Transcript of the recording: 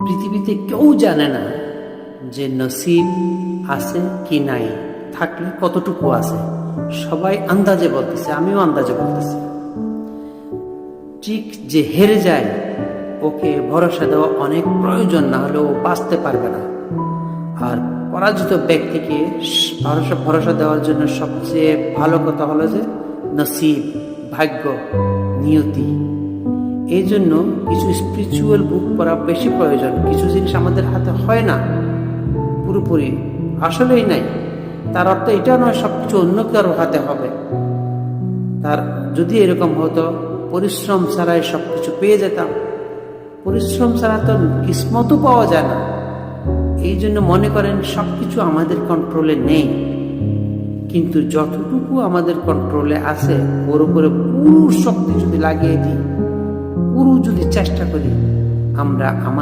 পৃথিবীতে কেউ জানে না যে নসিব আছে কি নাই, থাকলে কতটুকু আছে। সবাই আন্দাজে বলতেছে, আমিও আন্দাজে বলতেছি। ঠিক যে হেরে যায় ওকে ভরসা দেওয়া অনেক প্রয়োজন, না হলে ও বাঁচতে পারবে না। আর পরাজিত ব্যক্তিকে ভরসা দেওয়ার জন্য সবচেয়ে ভালো কথা হলো যে নসিব, ভাগ্য, নিয়তি। এই জন্য কিছু স্পিরিচুয়াল বুক পড়া বেশি প্রয়োজন। কিছু জিনিস আমাদের হাতে হয় না, পুরোপুরি আসলেই নাই, তার অর্থ এটা নয় সবকিছু অন্য কারো হাতে হবে। তার যদি এরকম হতো, পরিশ্রম ছাড়াই সবকিছু পেয়ে যেতাম। পরিশ্রম ছাড়া তো কিসমতও পাওয়া যায় না। এই জন্য মনে করেন সবকিছু আমাদের কন্ট্রোলে নেই, কিন্তু যতটুকু আমাদের কন্ট্রোলে আছে ওর উপরে পুরো শক্তি যদি লাগিয়ে দিই, পুরো যদি চেষ্টা করি, আমরা আমাদের